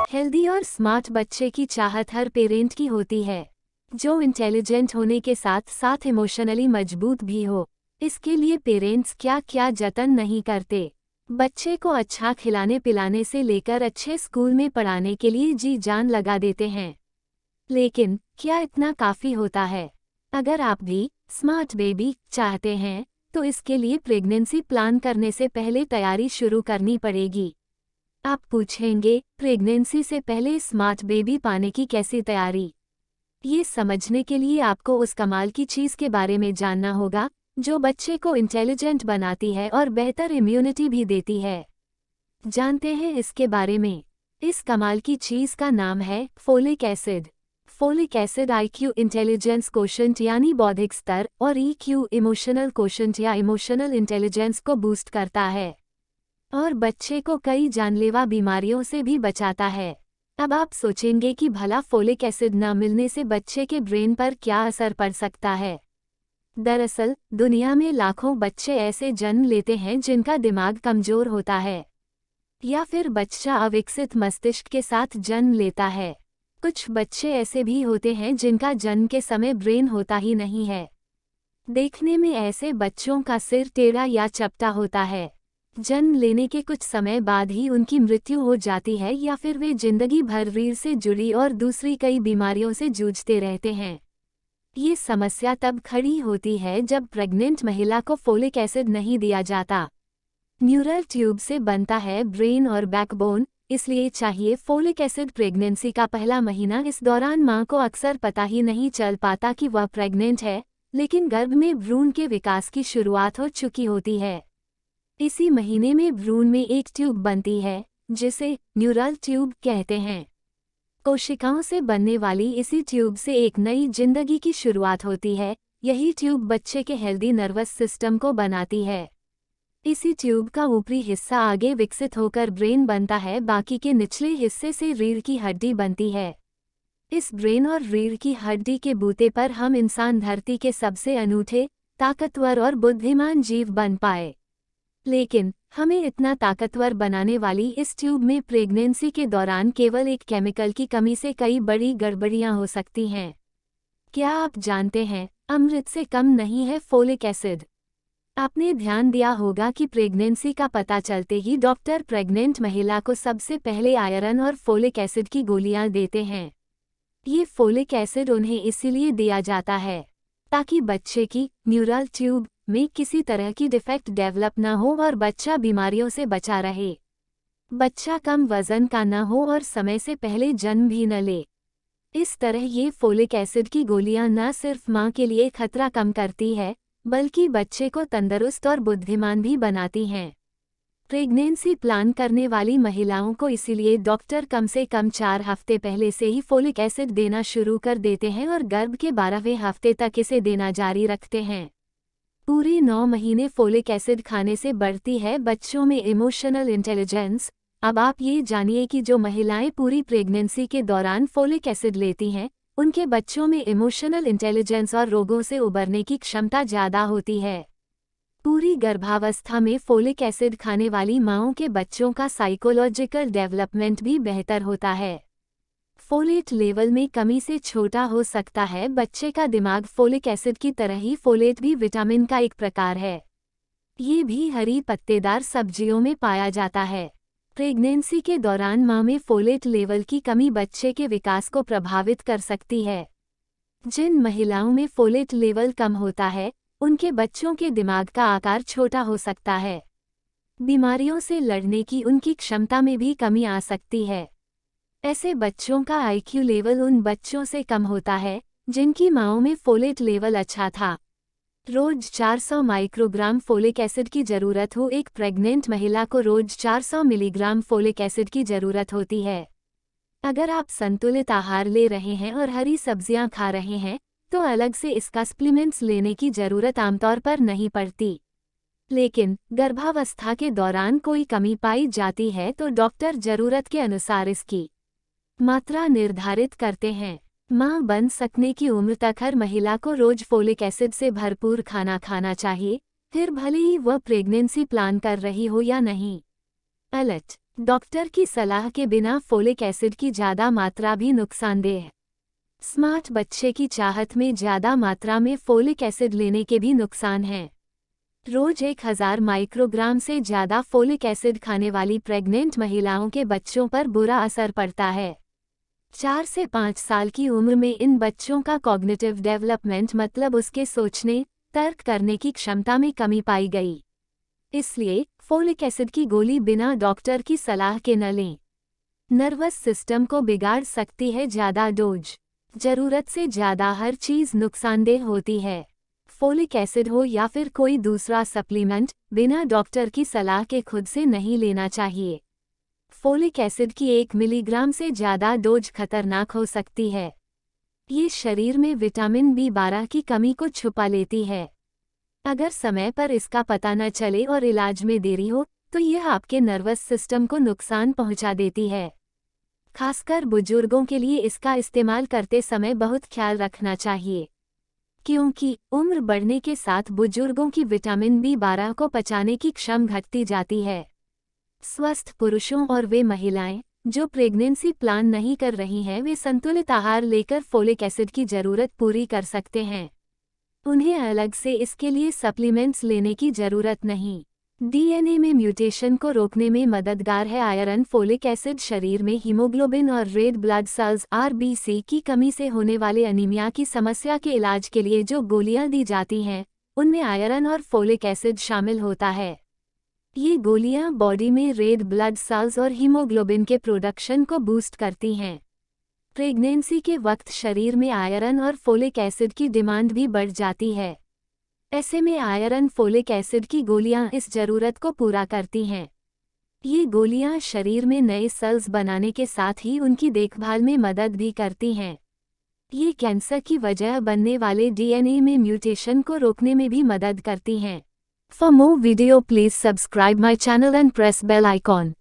Healthy और smart बच्चे की चाहत हर पेरेंट की होती है, जो इंटेलिजेंट होने के साथ साथ इमोशनली मजबूत भी हो। इसके लिए पेरेंट्स क्या क्या जतन नहीं करते। बच्चे को अच्छा खिलाने पिलाने से लेकर अच्छे स्कूल में पढ़ाने के लिए जी जान लगा देते हैं। लेकिन क्या इतना काफ़ी होता है? अगर आप भी स्मार्ट बेबी चाहते हैं, तो इसके लिए प्रेगनेंसी प्लान करने से पहले तैयारी शुरू करनी पड़ेगी। आप पूछेंगे, प्रेगनेंसी से पहले स्मार्ट बेबी पाने की कैसी तैयारी? ये समझने के लिए आपको उस कमाल की चीज़ के बारे में जानना होगा, जो बच्चे को इंटेलिजेंट बनाती है और बेहतर इम्यूनिटी भी देती है। जानते हैं इसके बारे में। इस कमाल की चीज़ का नाम है folic acid. Folic acid IQ intelligence quotient यानी बौद्धिक स्तर और EQ इमोशनल कोशेंट या इमोशनल इंटेलिजेंस को बूस्ट करता है और बच्चे को कई जानलेवा बीमारियों से भी बचाता है। अब आप सोचेंगे कि भला फोलिक एसिड न मिलने से बच्चे के ब्रेन पर क्या असर पड़ सकता है। दरअसल दुनिया में लाखों बच्चे ऐसे जन्म लेते हैं जिनका दिमाग कमजोर होता है, या फिर बच्चा अविकसित मस्तिष्क के साथ जन्म लेता है। कुछ बच्चे ऐसे भी होते हैं जिनका जन्म के समय ब्रेन होता ही नहीं है। देखने में ऐसे बच्चों का सिर टेढ़ा या चपटा होता है। जन्म लेने के कुछ समय बाद ही उनकी मृत्यु हो जाती है, या फिर वे जिंदगी भर रीढ़ से जुड़ी और दूसरी कई बीमारियों से जूझते रहते हैं। ये समस्या तब खड़ी होती है जब प्रेग्नेंट महिला को फोलिक एसिड नहीं दिया जाता। न्यूरल ट्यूब से बनता है ब्रेन और बैकबोन, इसलिए चाहिए फोलिक एसिड प्रेगनेंसी का पहला महीना। इस दौरान मां को अक्सर पता ही नहीं चल पाता कि वह प्रेग्नेंट है, लेकिन गर्भ में भ्रूण के विकास की शुरुआत हो चुकी होती है। इसी महीने में भ्रूण में एक ट्यूब बनती है, जिसे न्यूरल ट्यूब कहते हैं। कोशिकाओं से बनने वाली इसी ट्यूब से एक नई जिंदगी की शुरुआत होती है। यही ट्यूब बच्चे के हेल्दी नर्वस सिस्टम को बनाती है। इसी ट्यूब का ऊपरी हिस्सा आगे विकसित होकर ब्रेन बनता है, बाकी के निचले हिस्से से रीढ़ की हड्डी बनती है। इस ब्रेन और रीढ़ की हड्डी के बूते पर हम इंसान धरती के सबसे अनूठे, ताकतवर और बुद्धिमान जीव बन पाए। लेकिन हमें इतना ताकतवर बनाने वाली इस ट्यूब में प्रेगनेंसी के दौरान केवल एक केमिकल की कमी से कई बड़ी गड़बड़ियां हो सकती हैं। क्या आप जानते हैं, अमृत से कम नहीं है फोलिक एसिड। आपने ध्यान दिया होगा कि प्रेगनेंसी का पता चलते ही डॉक्टर प्रेग्नेंट महिला को सबसे पहले आयरन और फोलिक एसिड की गोलियां देते हैं। ये फोलिक एसिड उन्हें इसीलिए दिया जाता है ताकि बच्चे की न्यूरल ट्यूब में किसी तरह की डिफेक्ट डेवलप न हो और बच्चा बीमारियों से बचा रहे। बच्चा कम वजन का न हो और समय से पहले जन्म भी न ले। इस तरह ये फोलिक एसिड की गोलियां न सिर्फ मां के लिए खतरा कम करती है, बल्कि बच्चे को तंदुरुस्त और बुद्धिमान भी बनाती हैं। प्रेगनेंसी प्लान करने वाली महिलाओं को इसीलिए डॉक्टर कम से कम 4 हफ्ते पहले से ही फोलिक एसिड देना शुरू कर देते हैं और गर्भ के 12वें हफ्ते तक इसे देना जारी रखते हैं। पूरे 9 महीने फोलिक एसिड खाने से बढ़ती है बच्चों में इमोशनल इंटेलिजेंस। अब आप ये जानिए कि जो महिलाएं पूरी प्रेगनेंसी के दौरान फोलिक एसिड लेती हैं, उनके बच्चों में इमोशनल इंटेलिजेंस और रोगों से उबरने की क्षमता ज़्यादा होती है। पूरी गर्भावस्था में फोलिक एसिड खाने वाली माँओं के बच्चों का साइकोलॉजिकल डेवलपमेंट भी बेहतर होता है। फोलेट लेवल में कमी से छोटा हो सकता है बच्चे का दिमाग। फोलिक एसिड की तरह ही फोलेट भी विटामिन का एक प्रकार है। ये भी हरी पत्तेदार सब्जियों में पाया जाता है। प्रेगनेंसी के दौरान मां में फोलेट लेवल की कमी बच्चे के विकास को प्रभावित कर सकती है। जिन महिलाओं में फोलेट लेवल कम होता है, उनके बच्चों के दिमाग का आकार छोटा हो सकता है। बीमारियों से लड़ने की उनकी क्षमता में भी कमी आ सकती है। ऐसे बच्चों का IQ लेवल उन बच्चों से कम होता है जिनकी माँओं में फोलेट लेवल अच्छा था। रोज 400 माइक्रोग्राम फोलिक एसिड की ज़रूरत हो। एक प्रेग्नेंट महिला को रोज 400 मिलीग्राम फोलिक एसिड की ज़रूरत होती है। अगर आप संतुलित आहार ले रहे हैं और हरी सब्जियां खा रहे हैं, तो अलग से इसका सप्लीमेंट्स लेने की ज़रूरत आमतौर पर नहीं पड़ती। लेकिन गर्भावस्था के दौरान कोई कमी पाई जाती है तो डॉक्टर ज़रूरत के अनुसार इसकी मात्रा निर्धारित करते हैं। मां बन सकने की उम्र तक हर महिला को रोज फोलिक एसिड से भरपूर खाना खाना चाहिए, फिर भले ही वह प्रेगनेंसी प्लान कर रही हो या नहीं। अलर्ट! डॉक्टर की सलाह के बिना फोलिक एसिड की ज़्यादा मात्रा भी नुकसानदेह है। स्मार्ट बच्चे की चाहत में ज़्यादा मात्रा में फोलिक एसिड लेने के भी नुकसान हैं। रोज 1000 माइक्रोग्राम से ज़्यादा फोलिक एसिड खाने वाली प्रेग्नेंट महिलाओं के बच्चों पर बुरा असर पड़ता है। 4 से 5 साल की उम्र में इन बच्चों का कॉग्निटिव डेवलपमेंट मतलब उसके सोचने, तर्क करने की क्षमता में कमी पाई गई। इसलिए फोलिक एसिड की गोली बिना डॉक्टर की सलाह के न लें। नर्वस सिस्टम को बिगाड़ सकती है ज़्यादा डोज। ज़रूरत से ज़्यादा हर चीज़ नुकसानदेह होती है। फोलिक एसिड हो या फिर कोई दूसरा सप्लीमेंट, बिना डॉक्टर की सलाह के खुद से नहीं लेना चाहिए। फोलिक एसिड की 1 मिलीग्राम से ज़्यादा डोज खतरनाक हो सकती है। ये शरीर में विटामिन B12 की कमी को छुपा लेती है। अगर समय पर इसका पता न चले और इलाज में देरी हो, तो यह आपके नर्वस सिस्टम को नुकसान पहुंचा देती है। खासकर बुजुर्गों के लिए इसका इस्तेमाल करते समय बहुत ख्याल रखना चाहिए, क्योंकि उम्र बढ़ने के साथ बुजुर्गों की विटामिन B12 को पचाने की क्षमता घटती जाती है। स्वस्थ पुरुषों और वे महिलाएं जो प्रेगनेंसी प्लान नहीं कर रही हैं, वे संतुलित आहार लेकर फोलिक एसिड की ज़रूरत पूरी कर सकते हैं। उन्हें अलग से इसके लिए सप्लीमेंट्स लेने की ज़रूरत नहीं। डीएनए में म्यूटेशन को रोकने में मददगार है आयरन। फोलिक एसिड शरीर में हीमोग्लोबिन और रेड ब्लड सेल्स RBC की कमी से होने वाले अनीमिया की समस्या के इलाज के लिए जो गोलियां दी जाती हैं, उनमें आयरन और फोलिक एसिड शामिल होता है। ये गोलियां बॉडी में रेड ब्लड सेल्स और हीमोग्लोबिन के प्रोडक्शन को बूस्ट करती हैं। प्रेगनेंसी के वक्त शरीर में आयरन और फोलिक एसिड की डिमांड भी बढ़ जाती है। ऐसे में आयरन फोलिक एसिड की गोलियां इस ज़रूरत को पूरा करती हैं। ये गोलियां शरीर में नए सेल्स बनाने के साथ ही उनकी देखभाल में मदद भी करती हैं। ये कैंसर की वजह बनने वाले डीएनए में म्यूटेशन को रोकने में भी मदद करती हैं। For more video please subscribe my channel and press bell icon.